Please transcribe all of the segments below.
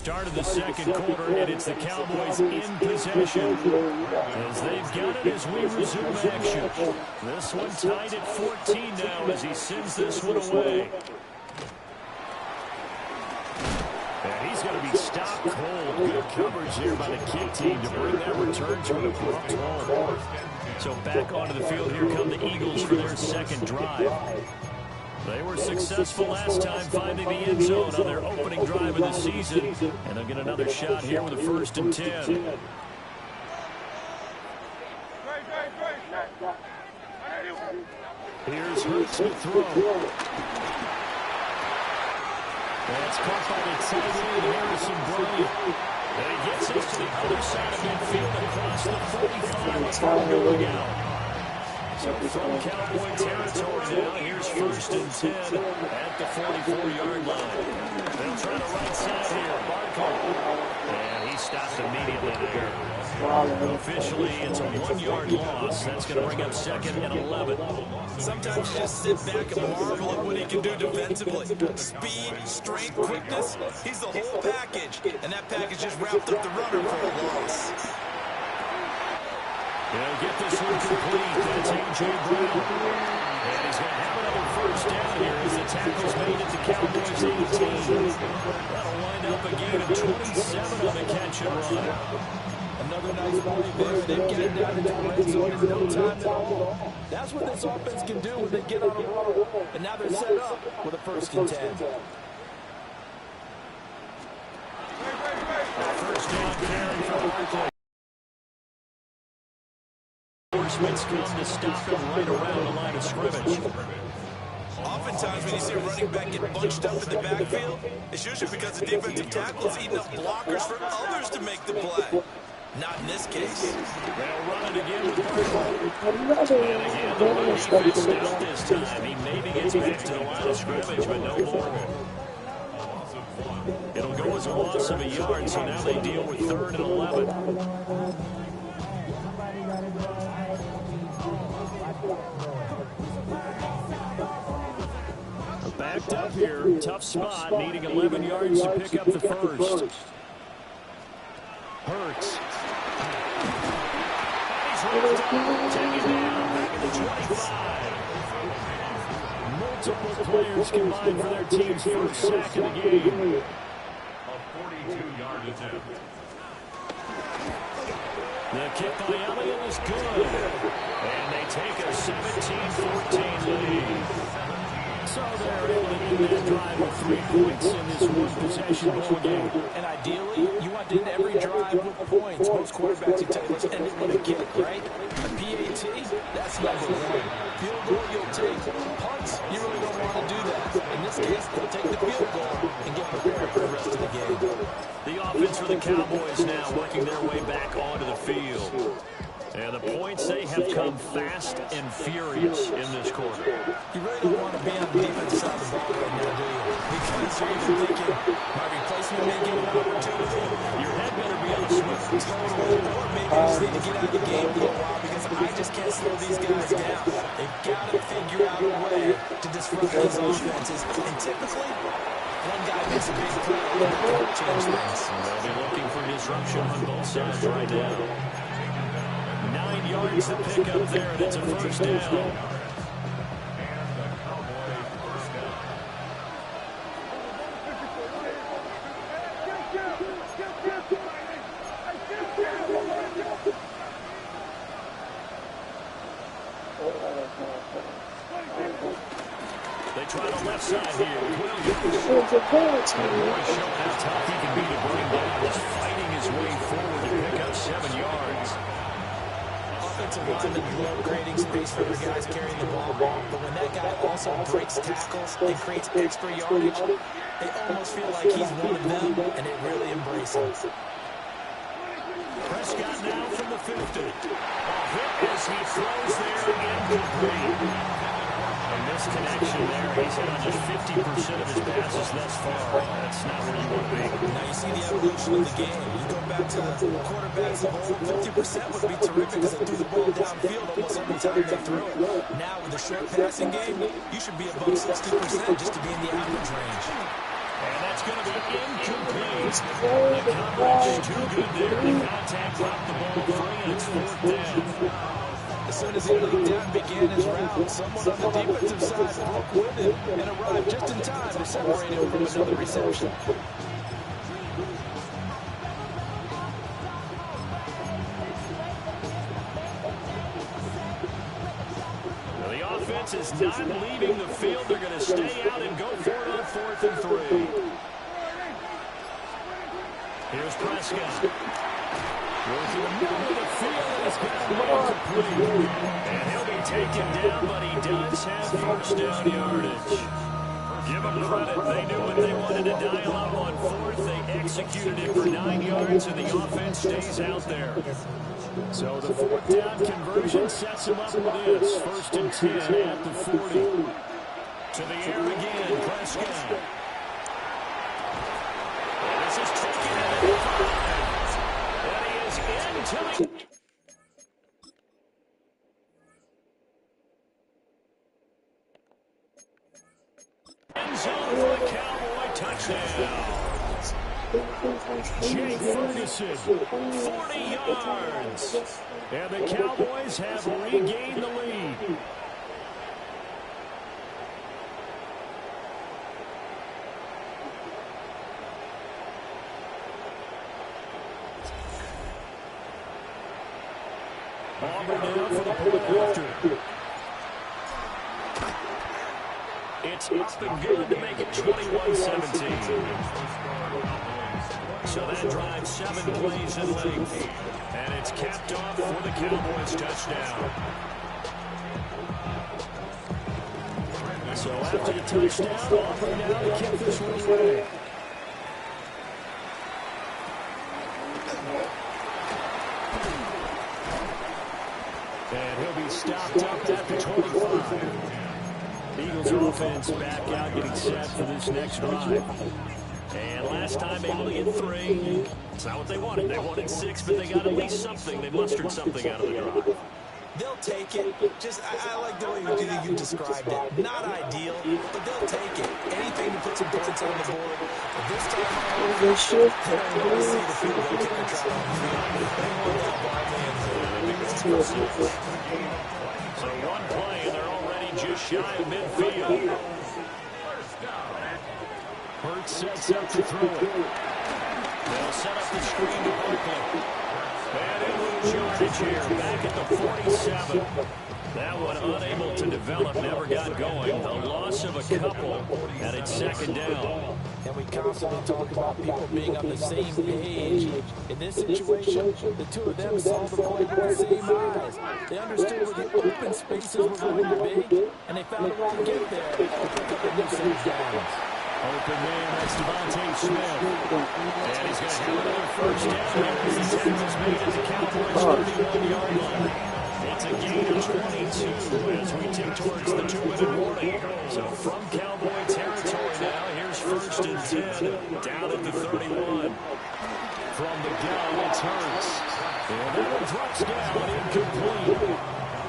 start of the second quarter, and it's the Cowboys in possession. As they've got it as we resume action. This one tied at 14 now as he sends this one away. And he's going to be stopped cold. Good coverage here by the kick team to bring that return to an abrupt halt. So back onto the field, here come the Eagles for their second drive. They were successful last time finding the end zone on their opening drive of the season. And they'll get another shot here with a 1st and 10. Here's Hurts to throw. That's caught by the tight end, Harrison Bryant. And he gets us to the other side of midfield across the 45 before going out. So from Cowboy territory now, here's 1st and 10 at the 44-yard line. They'll try to right side here. Barco. And he stopped immediately there. Officially, it's a 1-yard loss. That's going to bring up 2nd and 11. Sometimes you just sit back and marvel at what he can do defensively. Speed, strength, quickness, he's the whole package. And that package just wrapped up the runner for a loss. He'll get this one complete. That's A.J. Brown. And he's going to have another 1st down here as the tackle's made at the Cowboys 18. That'll wind up a gain of 27 on the catch and run. Another nice play there. They've getting down into the red zone in no time at all. That's what this offense can do when they get on a roll. And now they're set up with a 1st and 10. First down carry for Barkley. Reinforcements come to stop him right around the line of scrimmage. Oftentimes when you see a running back get bunched up in the backfield, it's usually because the defensive tackle is eating up blockers for others to make the play. Not in this case. They'll run it again with Barkley. And again, the run defense out this time. He maybe gets back to the line of scrimmage, but no more. It'll go as a loss of a yard, so now they deal with 3rd and 11. Backed up here, tough spot, needing 11 yards to pick up the 1st. Hurts. Taken down, back at the 25. Multiple players combined for their team's 1st sack of the game. A 42-yard attempt. The kick by Elliott is good. And they take a 17-14 lead. So they're able to end that drive with 3 points in this one-possession ball game. And ideally, you want to end every drive with points. Most quarterbacks, you tell you, let's end it with a kick, right? A PAT, that's number 1. Field goal, you'll take. Punts, you really don't want to do that. In this case, they'll take the field goal and get prepared for the rest of the game. The offense for the Cowboys now working their way back onto the field. And the points, they have come fast and furious in this quarter. You really don't want to be on the defensive side of the ball right now, do you? Because you're even thinking, my replacement may give an opportunity. Your head better be on the switch. Totally. Or maybe you just need to get out of the game for a while because I just can't slow these guys down. They've got to figure out a way to disrupt these offenses. And typically, one guy makes a big play and they'll change things. They'll be looking for disruption on both sides right now. 9 yards to pick up there, and it's a 1st down. They try the left side here. Williams. Showing how tough he can be to bring down. He's fighting his way forward to pick up 7 yards. Offensive linemen love creating space for their guys carrying the ball, but when that guy also breaks tackles and creates extra yardage, they almost feel like he's one of them, and they really embrace him. Prescott now from the 50. A hit as he throws there, incomplete. A misconnection there. He's hit on just 50% of his passes thus far. That's not where you want to be. Now you see the evolution of the game. You go back to the quarterbacks of old, 50% would be terrific because they threw the ball downfield almost every time they threw it. Now with the short passing game, you should be above 60% just to be in the average range. And That's going to be incomplete. The coverage too good there. The contact blocked the ball free, and it's 4th down. As soon as he leaped down and began his route, someone on the defensive side broke with him and arrived just in time to separate him from another reception. The offense is not leaving the field. They're going to stay out and go for it on 4th and 3. Here's Prescott. Goes in the middle of the field, and it's going to be incomplete. And he'll be taken down, but he does have 1st down yardage. Give them credit. They knew what they wanted to dial up on 4th. They executed it for 9 yards, and the offense stays out there. So the 4th down conversion sets him up with this. 1st and 10 at the 40. To the air again, Prescott. And this is taken at the 5. And he is into the end zone for the Cowboy touchdown. Jake Ferguson, 40 yards. And the Cowboys have regained the lead. Auburn now for the point after. It's up and good to make it 21-17. So that drives 7 plays in length. And it's capped off for the Cowboys touchdown. So after the touchdown, Auburn now to kick this one away. And he'll be stopped up at the 25. Eagles offense back out getting set for this next drive. And last time able to get 3. It's not what they wanted. They wanted 6, but they got at least something. They mustered something out of the drive. They'll take it. I like the way you described it. Not ideal, but they'll take it. Anything to put some points on the board. But this time, they don't want to see the field goal kicker try on the field. They want that ball man. So one play, and they're already just shy of midfield. Hurts sets up to throw it. They'll set up the screen to Barkley. And they lose yardage here, back at the 47. That one unable to develop, never got going. A loss of a couple, and it's 2nd down. And we constantly talk about people being on the same page. In this situation, the two of them saw the play with the same eyes. They understood where the open spaces were going to be, and they found a way to get there. To pick up the new set downs. Open man, that's Devontae Smith. And he's going to have another 1st down here as the tackle's made at the Cowboys' 31-yard line. It's a gain of 22 as we tick towards the 2-minute warning. So from Cowboy territory now, here's 1st and 10, down at the 31. From the gun, it's Hurts. And that one drops down, incomplete.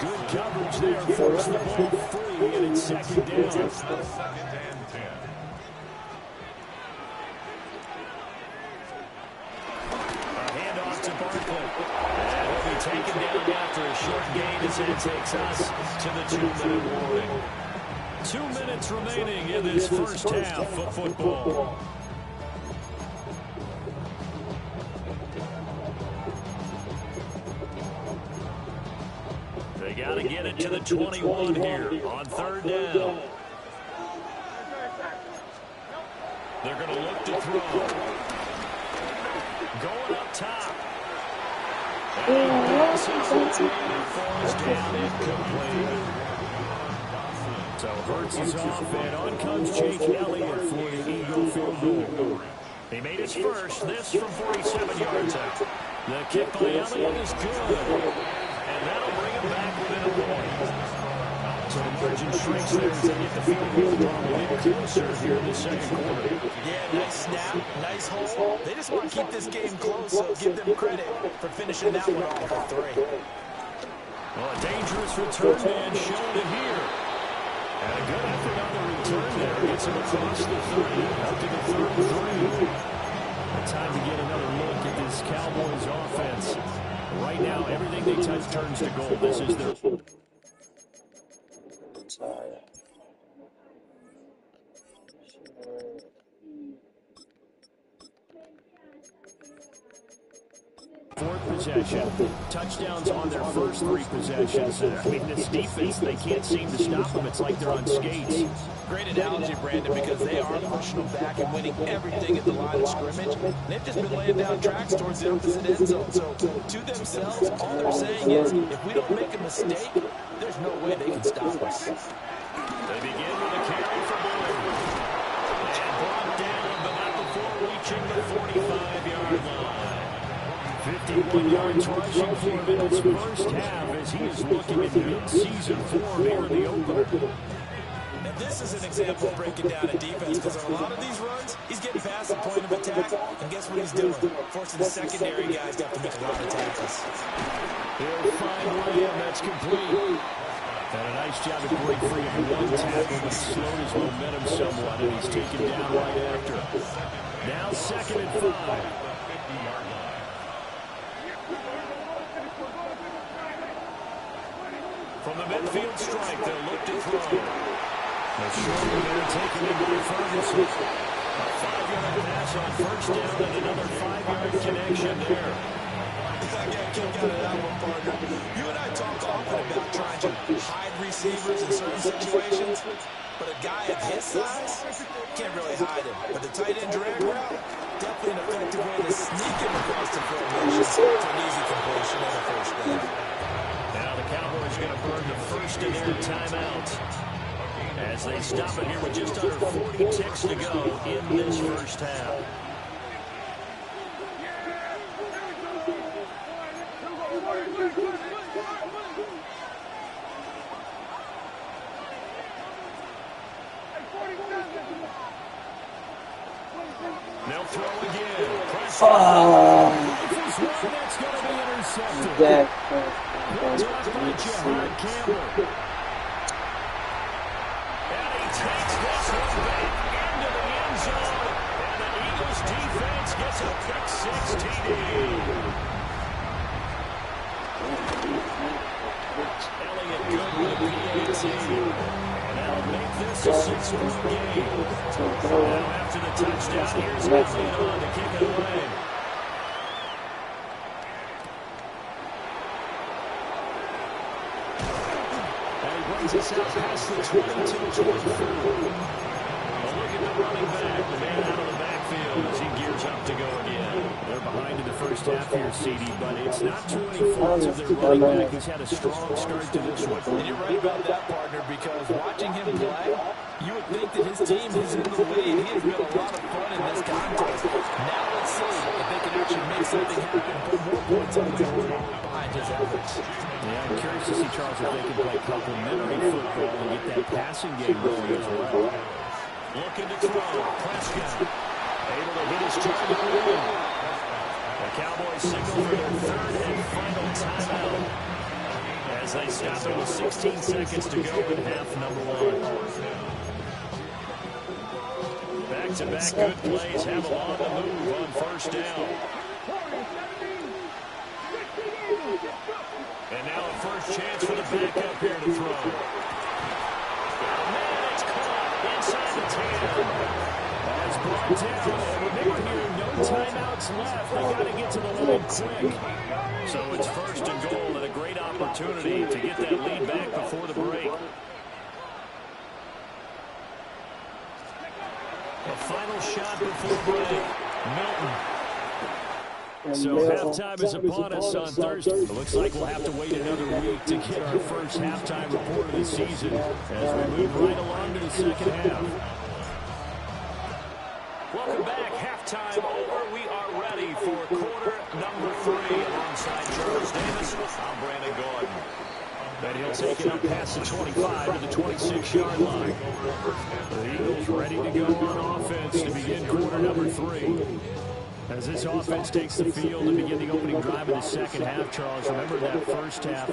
Good coverage there, forced the ball free, and it's 2nd down. Taken down after a short gain as it takes us to the 2-minute warning. 2 minutes remaining in this first half of football. They got to get it to the 21 here on 3rd down. They're going to look to throw. Going up top. And he bounces away and falls down incomplete. So Hurts is off, and on comes Jake Elliott for the Eagle field goal. He made his first, this from 47 yards out. The kick by Elliott is good, and that'll bring him back within a point. So the margin shrinks there as they get the field goal a little closer here in the 2nd quarter. Yeah, nice snap, nice hole. They just want to keep this game close, so give them credit for finishing that one off for 3. Well, a dangerous return man showing it here. And a good effort on the return there. Gets him across the 30, up to the 33. Time to get another look at this Cowboys offense. Right now, everything they touch turns to gold. This is their... Fourth possession. Touchdowns on their first 3 possessions. I mean, this defense, they can't seem to stop them. It's like they're on skates. Great analogy, Brandon, because they are pushing them back and winning everything at the line of scrimmage. They've just been laying down tracks towards the opposite end zone. So, to themselves, all they're saying is, if we don't make a mistake, there's no way they can stop us. They begin with a carry for Boyd. And brought down, but not before reaching the 45-yard line. 51 yards rushing for him in his first half as he is looking at mid-season form here in the opener. Now this is an example of breaking down a defense because on a lot of these runs, he's getting past the point of attack, and guess what he's doing? Forcing the secondary guys to have to make a lot of tackles. He'll find William, that's complete. And a nice job to break free of one tackle, but slowed his momentum somewhat, and he's taken down right after. Now 2nd and 5. From the midfield strike, they'll look to throw. The short one there taken in by Ferguson. A 5-yard pass on first down and another 5-yard connection there. I got a kick out of that one, partner. You and I talk often about trying to hide receivers in certain situations, but a guy of his size can't really hide him. But the tight end drag route, definitely an effective way to sneak him across the formation to an easy completion on the first down. Now the Cowboys going to burn the first of their timeouts as they stop it here with just under 40 ticks to go in this first half. They'll throw again. That's going to be intercepted. Campbell. And he takes this one back into the end zone. And the Eagles defense gets a pick 6 TD. Elliott good with a PAT. And that'll make this a 6-point game. Now after the touchdown, here's Elliott on to kick it away. This out past the 22-24. A look at the running back, the man out of the backfield as he gears up to go again. They're behind in the first half here, CD, but it's not too many faults of their running back who's had a strong start to this one. And you're right about that, partner, because watching him play, you would think that his team is in the lead. He has been a lot of fun in this contest. Now let's see if they can actually make something happen, put more points on the board behind his efforts. Yeah, I'm curious to see, Charles, if they can play complementary football and get that passing game going as well. Looking to throw. Prescott able to hit his target early. The Cowboys signal for their 3rd and final timeout as they stop it with 16 seconds to go in half number 1. Back-to-back good plays have them on the move on first down. And now a first chance for the backup here to throw. Man, it's caught inside the 10. As brought down. Remember here, no timeouts left. They got to get to the line quick. So it's 1st and goal and a great opportunity to get that lead back before the break. A final shot before break. Milton. So halftime is upon us on Thursday. It looks like we'll have to wait another week to get our first halftime report of the season as we move right along to the second half. Welcome back. Halftime over. We are ready for quarter number 3 alongside Charles Davis. I'm Brandon Gordon. And he'll take it up past the 25 to the 26-yard line. The Eagles ready to go on offense to begin quarter number 3. As this offense takes the field to begin the opening drive of the second half, Charles, remember that first half,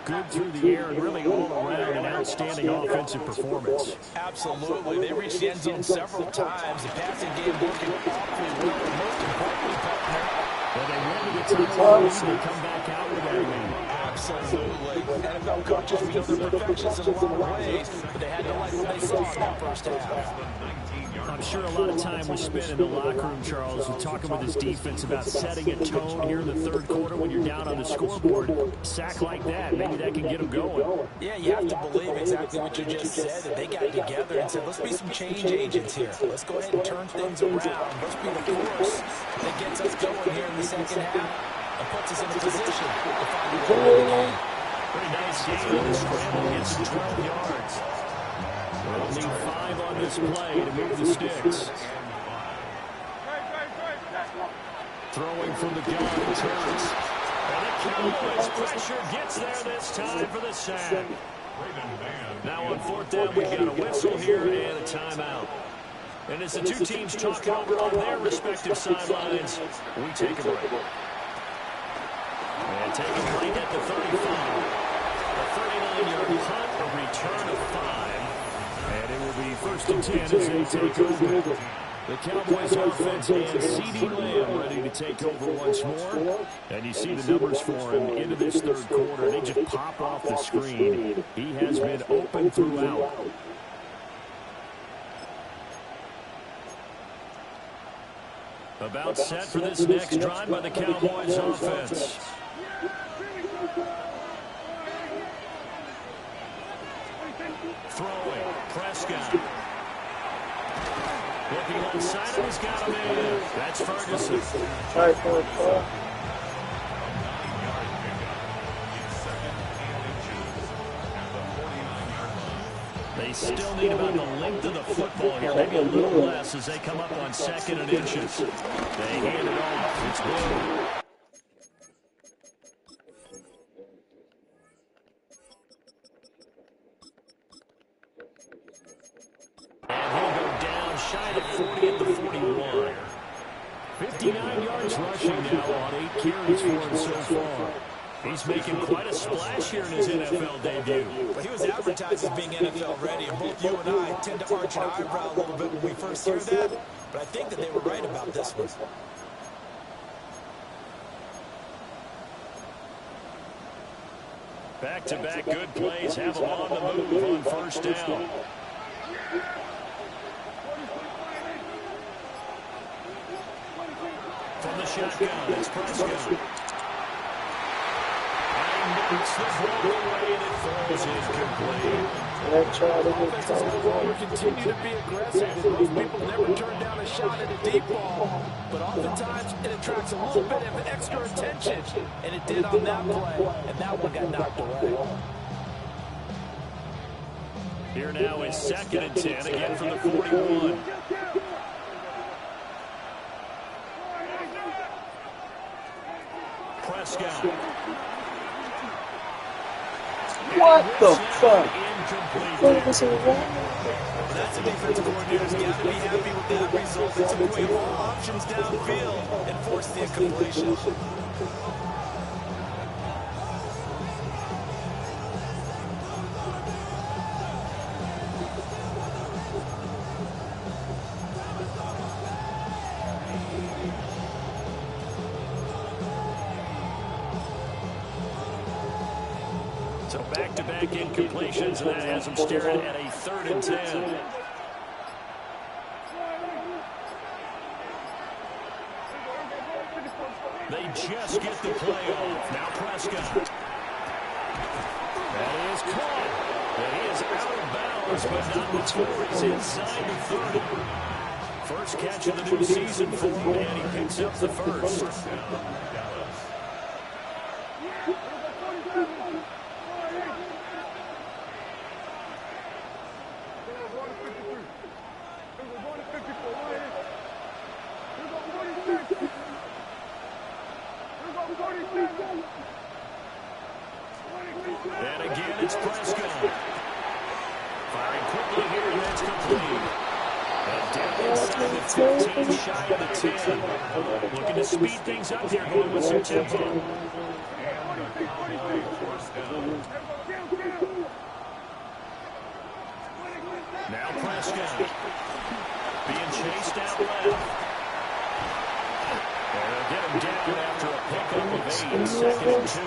good through the air and really all around an outstanding offensive performance. Absolutely. They reached the end zone several times. The passing game working awfully well. And most importantly, partner, well, they win to the time they come back out with that win. Absolutely. NFL coaches, we know they're perfectionists in a lot of ways, but they had to like what they saw in that first half. I'm sure a lot of time was spent in the locker room, Charles, with talking with his defense about setting a tone here in the third quarter when you're down on the scoreboard. A sack like that, maybe that can get them going. Yeah, you have to believe exactly what you just said, that they got together and said, let's be some change agents here. Let's go ahead and turn things around. Let's be the force that gets us going here in the second half and puts us in a position to find a way to win the game. Pretty nice game. The scramble gets him 12 yards. They'll need 5 on this play to move the sticks. Throwing from the gun, turns. And the Cowboys pressure gets there this time for the sack. Now on fourth down, we've got a whistle here and a timeout. And as the two teams talk over on their respective sidelines, we take a break. And taking right at the 35. A 39-yard punt, a return of 5. And it will be 1st and 10 as they take over. The Cowboys offense and C.D. Lamb ready to take over once more. And you see the numbers for him into this third quarter. They just pop off the screen. He has been open throughout. About set for this next drive by the Cowboys offense. Throwing, Prescott. Looking onside him, he's got him in. That's Ferguson. They still need about the length of the football here, maybe a little less as they come up on 2nd and inches. They hand it off. It's Blue. Shy of 40 at the 41. 59 yards rushing now on 8 carries for him so far. He's making quite a splash here in his NFL debut. Well, he was advertised as being NFL ready, and both you and I tend to arch an eyebrow a little bit when we first hear that, but I think that they were right about this one. Back-to-back good plays have him on the move on 1st down. From the shotgun, it's Prescott. And knocks the ball away, and it falls incomplete. Offenses no longer continue to be aggressive. Most people never turn down a shot at a deep ball, but oftentimes it attracts a little bit of extra attention, and it did on that play, and that one got knocked away. Here now is 2nd and 10, again from the 41. Prescott. What the fuck? That's a defensive coordinator's got to be happy with that result. It took away all options downfield and forced the incompletion. So back-to-back incompletions, and that has them staring at a 3rd and 10. They just get the play off. Now Prescott. That is caught. That is out of bounds, but not before he's inside the 30. First catch of the new season for him, and he picks up the first. And again, it's Prescott. Firing quickly here, and that's complete. And down inside the 15, shy of the 10. Looking to speed things up here, going with some tempo. Now Prescott being chased out left. They'll get him down after a pickup of 8, 2nd and 2.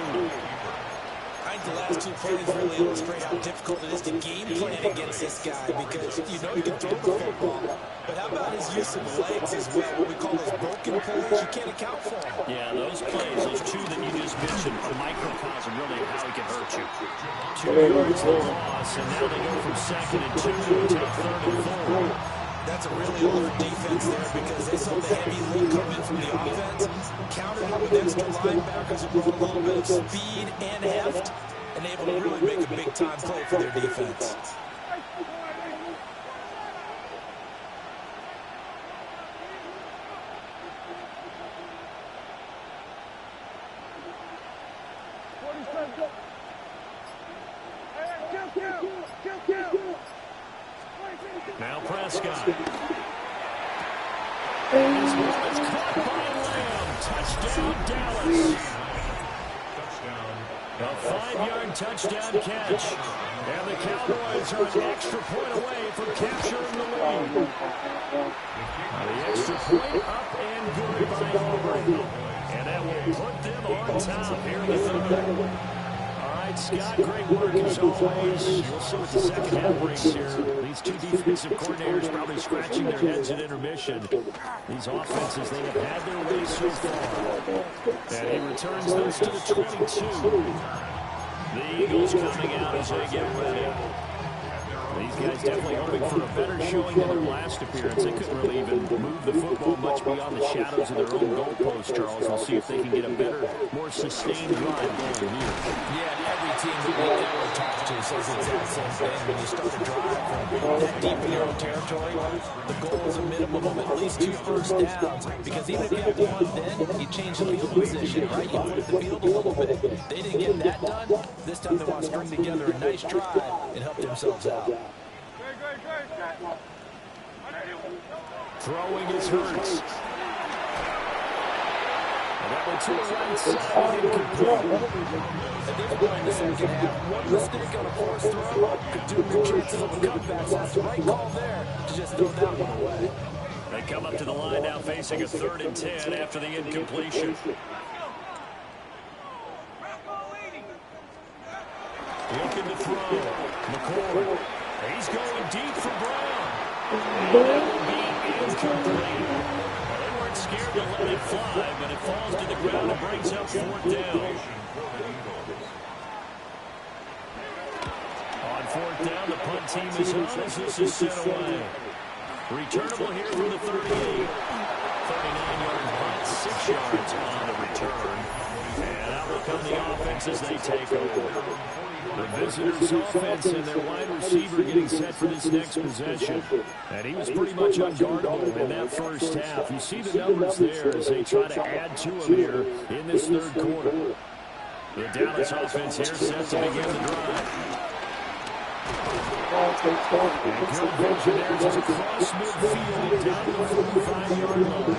I think the last 2 plays really illustrate how difficult it is to game plan against this guy because you know you can throw the football, but how about his use of legs as well, what we call those broken plays? You can't account for them. Yeah, those plays, those 2 that you just mentioned, a microcosm really of how he can hurt you. 2 yards of loss, and now they go from 2nd and 2 to take 3rd and 4. That's a really alert defense there because they saw the heavy lead come in from the offense, countered it with extra linebackers who brought a little bit of speed and heft, and able to really make a big-time play for their defense. Now Prescott. This one is caught by Lamb. Touchdown, Dallas. A 5-yard touchdown catch. And the Cowboys are an extra point away from capturing the lead. The extra point up and good by Auburn. And that will put them on top here in the 3rd. Scott, great work as always. You'll see what the second half brings here. These 2 defensive coordinators probably scratching their heads at intermission. These offenses, they have had their way so far. And he returns those to the 22. The Eagles coming out as they get ready. These guys definitely hoping for a better showing than their last appearance. They couldn't really even move the football much beyond the shadows of their own goalposts, Charles. We'll see if they can get a better, more sustained drive going here. Yeah, every team that we ever talk to says the exact same thing. When you start a drive from that deep in your own territory, the goal is a minimum of at least 2 first downs. Because even if you have to punt then, you change the field position, right? You flip the field a little bit. They didn't get that done. This time they want to string together a nice drive and help themselves out. Throwing is Hurts. And that one to the right side, incomplete. At this point in the second half, one mistake on a forced throw could do your chances of a comeback. So that's the right call there to just throw that one away. They come up to the line now facing a 3rd and 10 after the incompletion. Looking to throw. McCord. He's going deep for Brown. And that will be incomplete. Well, they weren't scared to let it fly, but it falls to the ground and brings up 4th down. On 4th down, the punt team is on as this is set away. Returnable here from the 38. 39-yard punt, 6 yards on the return. And out will come the offense as they take over. The visitors' offense and their wide receiver getting set for this next possession. And he was pretty much unguardable in that first half. You see the numbers there as they try to add to him here in this 3rd quarter. The Dallas offense here set to begin the drive. And good vision there just across midfield down to the 45-yard line.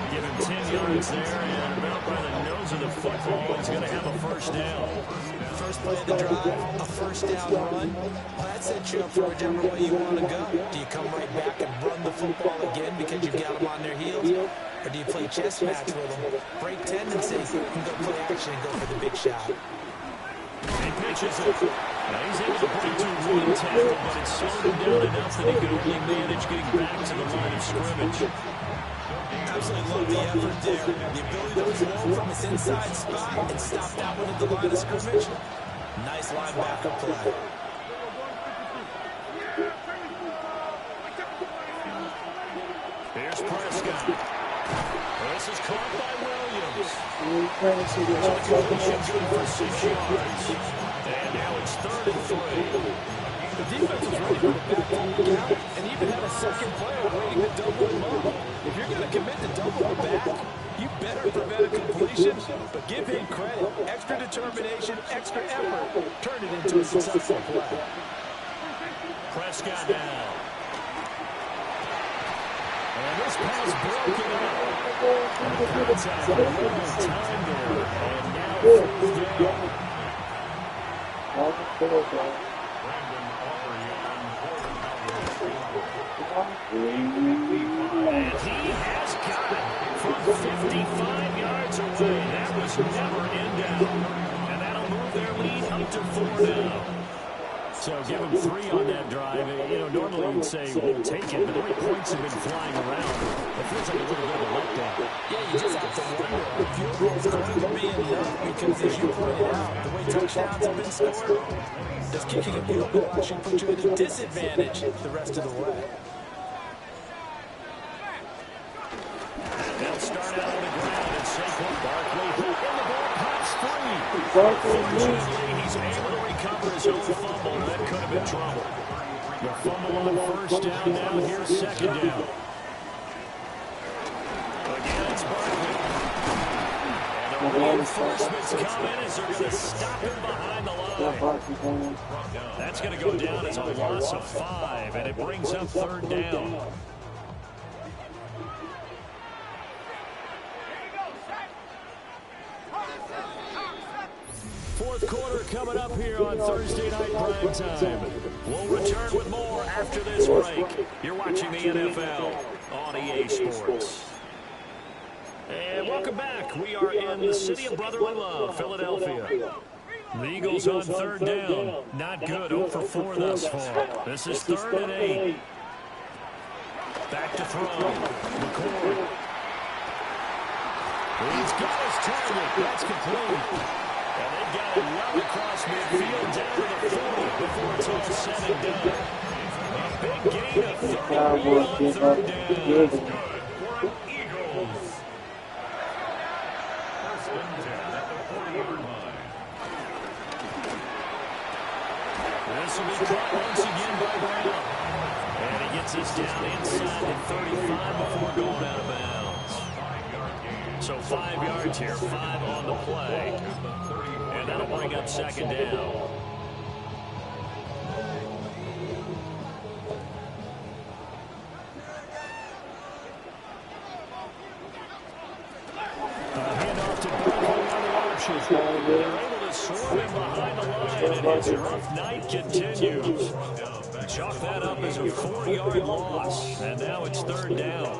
Give him 10 yards there, and about by the nose of the football, he's going to have a first down. First play of the drive, a first down run. Well, that sets you up for whichever way you want to go. Do you come right back and run the football again because you've got them on their heels? Or do you play chess match with them, break tendencies, and go play action and go for the big shot? He pitches it. Now he's able to break to one tackle, but it slowed him down enough that he could only manage getting back to the line of scrimmage. Absolutely love the effort there. The ability to flow from his inside spot and stop that one at the line of scrimmage. Nice linebacker play. Here's Prescott. This is caught by Williams. Completion good for 6 yards. And now it's 3rd and 3. The defense was ready for the back to the out and even had a second player waiting to double him up. If you're going to commit to double him back, you better prevent a completion, but give him credit. Extra determination, extra effort. Turn it into a successful play. Prescott now. And this pass broken up. Contact a little time there. And now fourth down. And he has got it from 55 yards away. That was never in down. And that'll move their lead up to 4 now. So give them 3 on that drive. You know, normally you'd say we'll take it, but the way points have been flying around, it feels like a little bit of a letdown. Yeah, you just have to wonder if field goal's going to be enough because, as you pointed out, the way touchdowns have been scored, does kicking a field goal actually put you at a disadvantage the rest of the way? They'll start out on the ground, and Saquon Barkley in the ball, pops free. Fortunately, he's able to recover his own fumble. That could have been trouble. The fumble on first down now. Here's second down. Again, it's Barkley. And the reinforcements come in as they're going to stop him behind the line. That's going to go down as a loss of 5, and it brings up third down. Fourth quarter coming up here on Thursday Night Prime Time. We'll return with more after this break. You're watching the NFL on EA Sports. And welcome back. We are in the city of brotherly love, Philadelphia. The Eagles on third down. Not good. 0 for 4 thus far. This is 3rd and 8. Back to throw. McCord. He's got his target. That's complete. And they've got it well across midfield down to the 40 before it's all said and done. A big gain of 31 on third down. Eagles. First and 10 at the 40-yard line. This will be caught once again by Brown. And he gets us down inside the 35 before going out of bounds. So 5 yards here, 5 on the play. And that'll bring up second down. Handoff to Barkley on the option. They're able to swarm him behind the line, and his rough night continues. Chalk that up as a 4-yard loss, and now it's third down.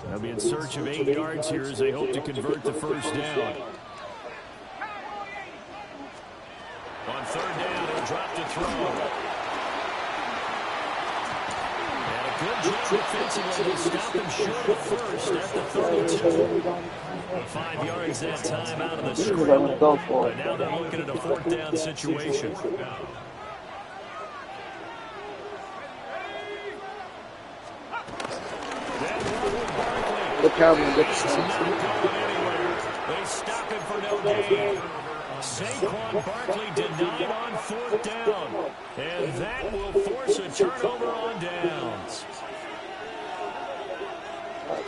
They'll be in search of 8 yards here as they hope to convert the first down. On third down, he'll drop to throw. And a good job defensively to stop him short of first at the 32. 5 yards that time out of the scramble. But now they're looking at a 4th down situation. The Cowboys get the They stop him for no gain. Saquon Barkley denied on 4th down. And that will force a turnover on downs.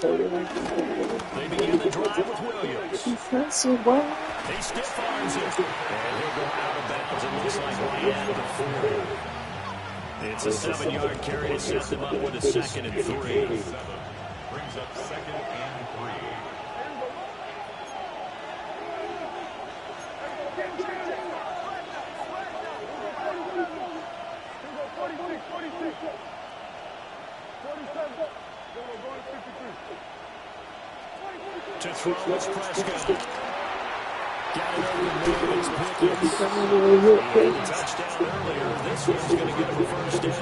They begin the drive with Williams. He stiff arms it. And he'll go out of bounds. It looks like right at the 40. It's a 7-yard carry to set them up with a 2nd and 3. Brings up 2nd and 3. To throw is Prescott. Got it over the It's Pickens. He had a touchdown earlier. This one's going to get him a first down.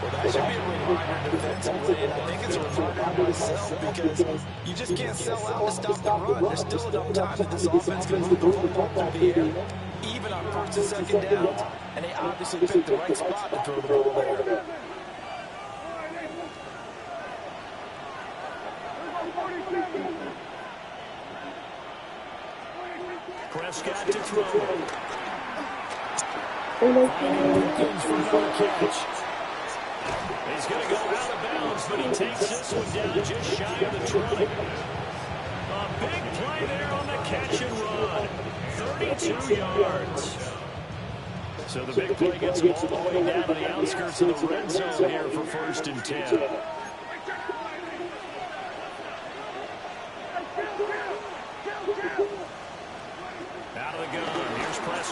Well, that should be a reminder defensively, and I think it's a reminder to myself because you just can't sell out to stop the run. There's still enough time that this offense can move the football through the air, even on 1st and 2nd downs, and they obviously picked the right spot to throw the ball there. Prescott to throw. Pickens for no catch. He's going to go out of bounds, but he takes this one down just shy of the 20. A big play there on the catch and run. 32 yards. So the big play gets him all the way down to the outskirts of the red zone here for 1st and 10.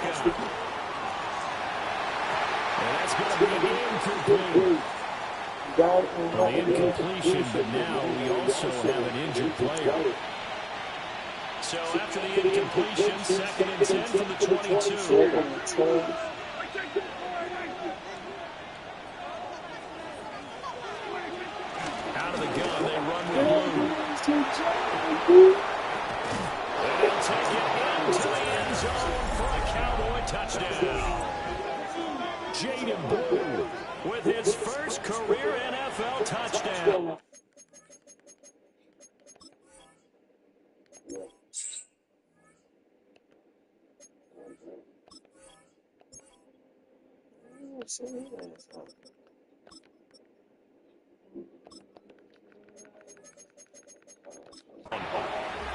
Prescott. And that's going to be incomplete. Well, the incompletion, but now we also have an injured player. So after the incompletion, 2nd and 10 from the 22. Out of the gun, they run with blue. And they'll take it into the end zone for a Cowboy touchdown. Jaden Blue with his first career NFL touchdown.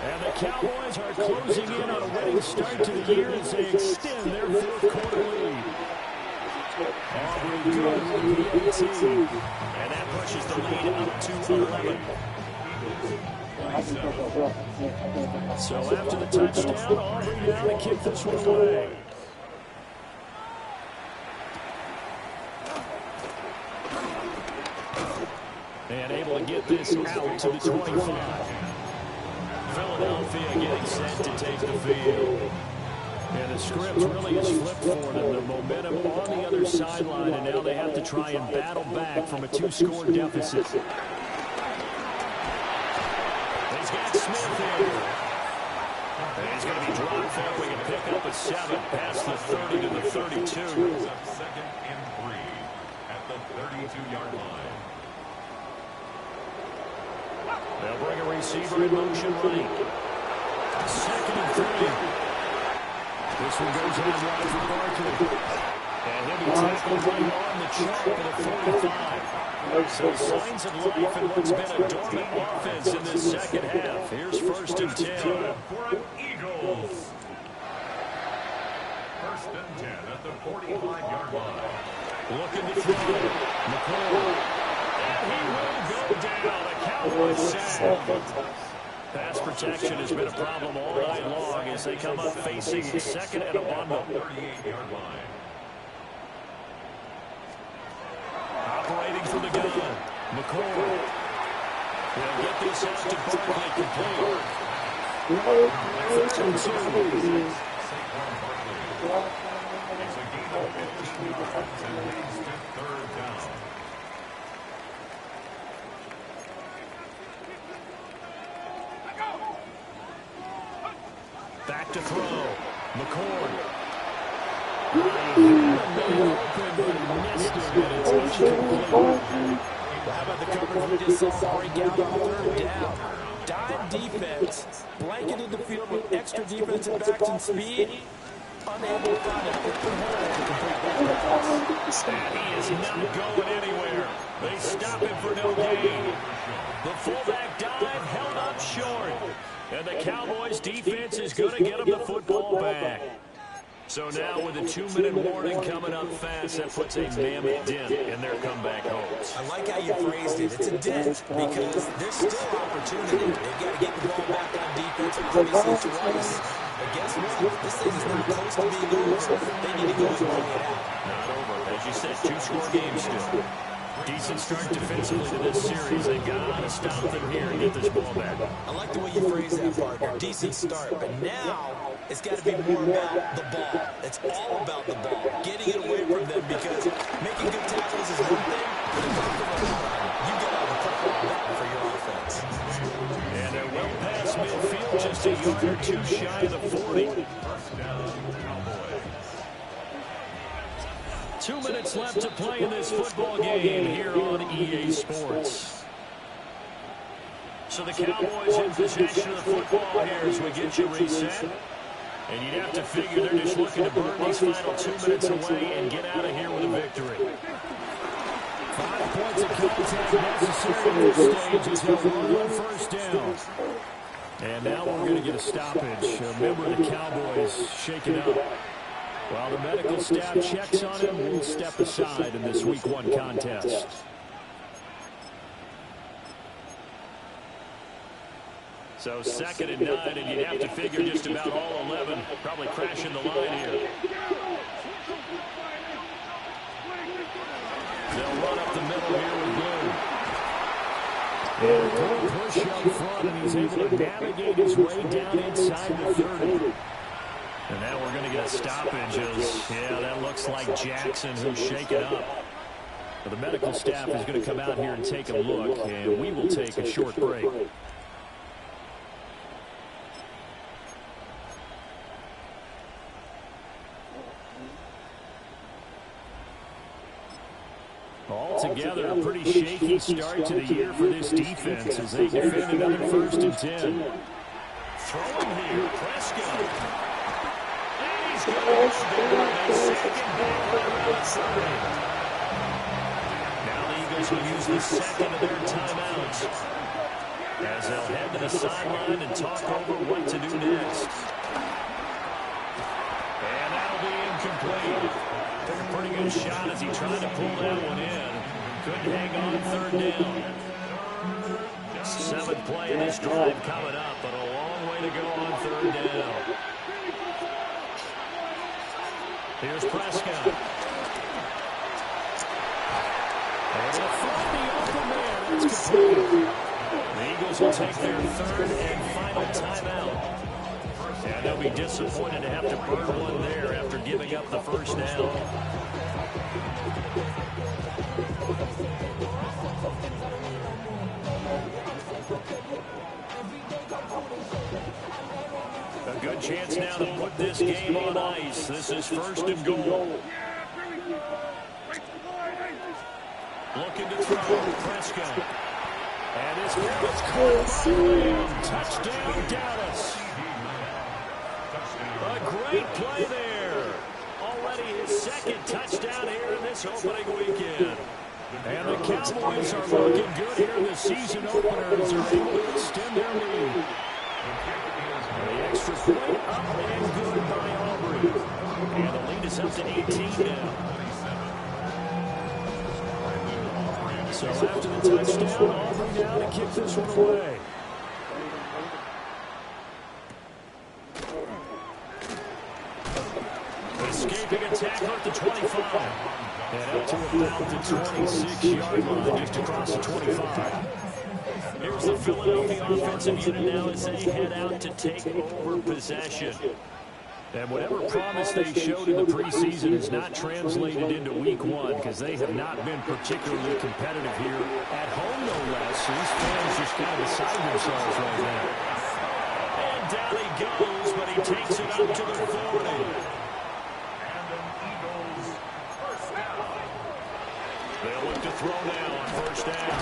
And the Cowboys are closing in on a winning start to the year as they extend their 4th quarter lead. Aubrey good with the 18. And that pushes the lead up to 11. So after the touchdown, Aubrey now to kick this one away. And able to get this out to the 25. Philadelphia getting set to take the field. And the script really has flipped for them. The momentum on the other sideline, and now they have to try and battle back from a 2-score deficit. He's got Smith here. And he's going to be dropped there. We can pick up a 7 past the 30 to the 32. 2nd and 3 at the 32-yard line. They'll bring a receiver in motion right. 2nd and 3. This one goes out wide for Barkley. And he'll be tackled right on the chalk at the 45. So signs of life in what's been a dormant offense in this second half. Here's 1st and 10. For an Eagles. 1st and 10 at the 45-yard line. Looking to throw. McCoy. And he will go down. A Cowboys sack. Pass protection has been a problem all night long as they come up facing 2nd and a bundle. 38-yard line. Operating from the gun. McCoy. Will get this out to Barkley complete. 1st and 2. Saquon Barkley. It's a gain of 15 yards and leads to 3rd down. Back to throw. McCord. How about the coverage we just saw break out on 3rd down? Dime defense, blanketed the field with extra defensive backs and speed. Unable to find an open hole to complete that. And he is not going anywhere. They stop him for no gain. The fullback dive held up short. And the Cowboys defense is going to get him the football back. So now with a 2-minute warning coming up fast, that puts a mammoth dent in their comeback hopes. I like how you phrased it. It's a dent because there's still opportunity. They've got to get the ball back on defense, obviously twice. But guess what? This thing is not close to being over. They need to go and bring it out. Not over. As you said, 2-score game still. Decent start defensively to this series. They got to stop them here and get this ball back. I like the way you phrase that, partner. Decent start. But now it's got to be more about the ball. It's all about the ball. Getting it away from them because making good tackles is one thing, but if you're going to you got to put the ball back for your offense. And they're well past midfield, just a yard or two shy of the 40. 1st down, Cowboys. 2 minutes left to play in this football game here on EA Sports. So the Cowboys in possession of the football here as we get you reset. And you'd have to figure they're just looking to burn these final 2 minutes away and get out of here with a victory. 5 points of contact necessary at this stage as they'll run on 1st down. And now we're going to get a stoppage. A member of the Cowboys shaken up. While the medical staff checks on him, we'll step aside in this Week 1 contest. So 2nd and 9, and you'd have to figure just about all 11 probably crashing the line here. was able to navigate his way down inside the 30. And now we're going to get a stoppage as, yeah, that looks like Jackson who'll shake it up. But the medical staff is going to come out here and take a look, and we will take a short break. Altogether, a pretty shaky start to the year for this defense as they defend another 1st and 10. Throwing here, Prescott. And he's going to go a second down outside. Now the Eagles will use the second of their timeouts as they'll head to the sideline and talk over what to do next. And that'll be incomplete. Took a pretty good shot as he tried to pull that one in. Couldn't hang on 3rd down. 7th play in this drive coming up, but a long way to go on 3rd down. Here's Prescott. And they'll find the open man. It's complete. The Eagles will take their 3rd and final timeout. And they'll be disappointed to have to burn one there after giving up the 1st down. A good chance now to put this game on ice. This is 1st and goal. Looking to throw, Prescott. And his was caught by Williams. Touchdown, Dallas. A great play there. Already his 2nd touchdown here in this opening weekend. And the Cowboys are looking good here in the season opener as they're able to extend their lead. The extra point up and good by Aubrey. And the lead is up to 18 now. So after the touchdown, Aubrey now to kick this one away. Escaping a tackle at the 25. And up to about the 26-yard line, just across the 25. Here's the Philadelphia offensive unit now as they head out to take over possession. And whatever promise they showed in the preseason is not translated into week 1 because they have not been particularly competitive here at home, no less. So these fans just kind of beside themselves right now. And down he goes, but he takes it up to the 40. They'll look to throw now on 1st down.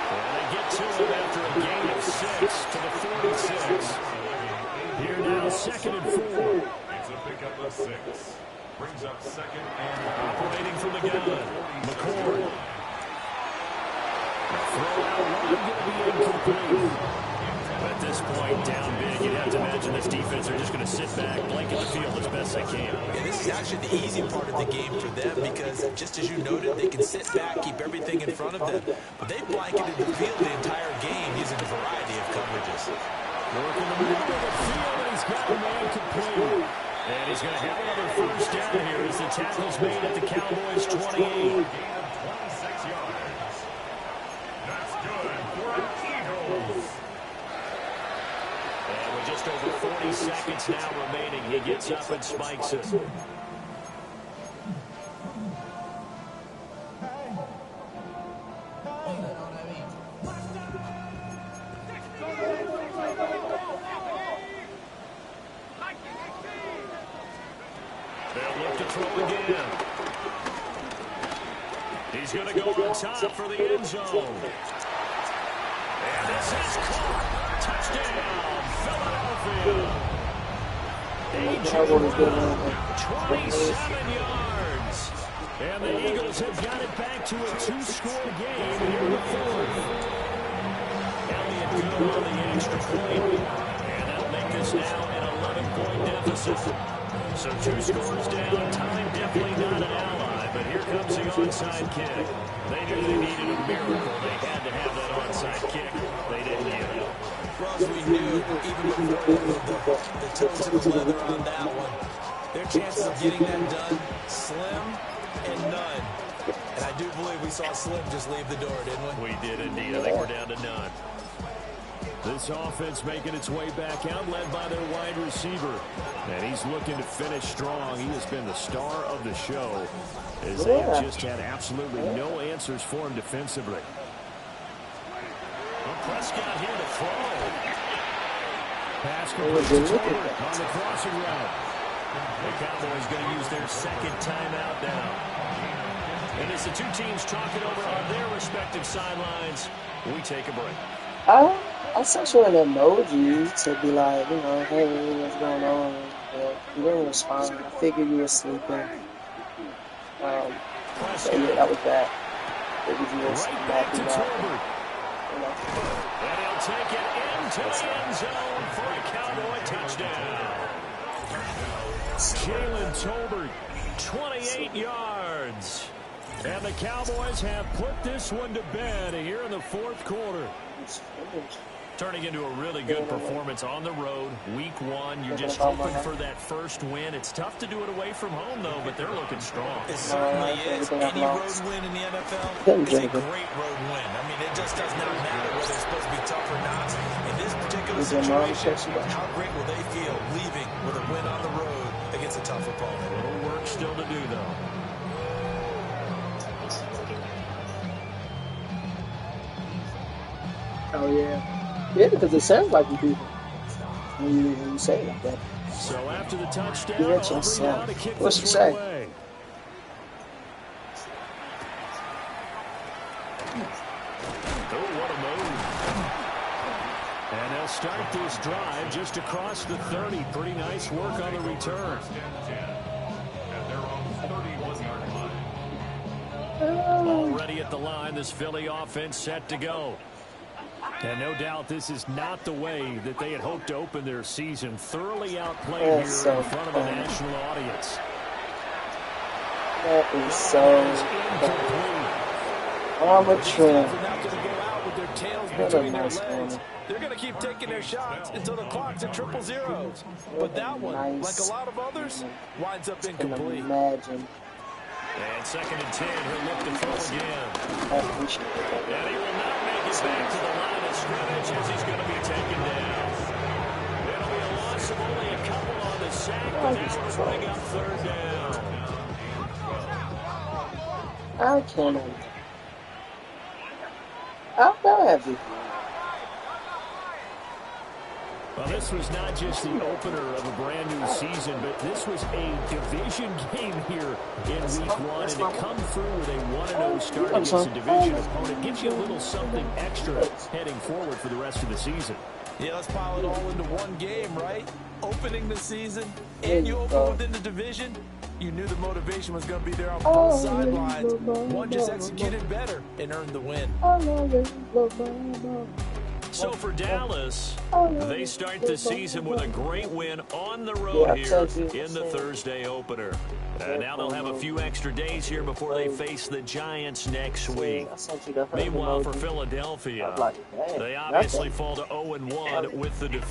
And they get to it after a gain of 6 to the 46. Here now, 2nd and 4. It's a pickup of 6. Brings up 2nd and operating from the gun. McCord. Throw out one, going to be incomplete. At this point, down big, you'd have to imagine this defense are just going to sit back, blanket the field as best they can. Yeah, this is actually the easy part of the game for them because, just as you noted, they can sit back, keep everything in front of them. But they blanketed the field the entire game using a variety of coverages. Working the middle of the field, and he's got a man complete. And he's going to have another 1st down here as the tackle's made at the Cowboys' 28. gain of 26 yards. That's good for Eagles. And with just over 40 seconds now remaining, he gets up and spikes it. They'll look to throw again. He's going to go on top for the end zone. And this is caught. Touchdown, Philadelphia. A.J. 27 yards. And the Eagles have got it back to a 2-score game here in the 4th. Elliott good on the extra point. And that'll make this now an 11-point deficit. So 2 scores down, time definitely not an ally, but here comes the onside kick. They knew they needed a miracle. They had to have that onside kick. They didn't get it. Well, as we knew, even before the toes of the leather on that one, their chances of getting that done, slim and none. And I do believe we saw Slim just leave the door, didn't we? We did indeed. I think we're down to none. This offense making its way back out, led by their wide receiver. And he's looking to finish strong. He has been the star of the show, as they have just had absolutely no answers for him defensively. Well, Prescott here to throw. Pass complete to Tolbert on the crossing route. The Cowboys going to use their second timeout now. And as the two teams talk it over on their respective sidelines, we take a break. I sent you an emoji to be like, you know, hey, what's going on? But you didn't respond. I figured you were sleeping. So yeah, that was that. Figured you were Right back to Tolbert. You know. And he'll take it into the end zone for a Cowboy touchdown. Jalen Tolbert, 28 yards. And the Cowboys have put this one to bed here in the fourth quarter. Turning into a really good performance on the road. Week 1, you're just hoping for that first win. It's tough to do it away from home, though, but they're looking strong. It certainly is. Any road win in the NFL is a great road win. I mean, it just does not matter whether it's supposed to be tough or not. In this particular situation, how great will they feel leaving with a win on the road against a tough opponent? A little work still to do, though. Oh, yeah. Yeah, because it sounds like you do when you say it like that. So after the touchdown, Yeah, just, Aubrey now to kick what's this you one say? away. Oh, what a move. And they'll start this drive just across the 30. Pretty nice work on the return. At their own 31-yard line. Already at the line, this Philly offense set to go. And no doubt this is not the way that they had hoped to open their season. Thoroughly outplayed here in front of a national audience. That is so amateur. They're not going to go out with their tails between their legs. They're going to keep taking their shots until the clock's at 0-0. But that one, like a lot of others, winds up incomplete. Imagine. And 2nd and 10, he'll look to throw again. I appreciate that. And he will not make it back to the line of scrimmage as he's going to be taken down. It'll be a loss of only a couple on the sack, but now it'll bring up 3rd down. I can't. I'm not happy. Well, this was not just the opener of a brand new season, but this was a division game here in week 1. And to come through with a 1-0 start against a division opponent gives you a little something extra heading forward for the rest of the season. Yeah, let's pile it all into one game, right? Opening the season, and you open within the division. You knew the motivation was going to be there on both sidelines. One just executed better and earned the win. So for Dallas, they start the season with a great win on the road here in the Thursday opener. Now they'll have a few extra days here before they face the Giants next week. Meanwhile, for Philadelphia, they obviously fall to 0-1 with the defeat.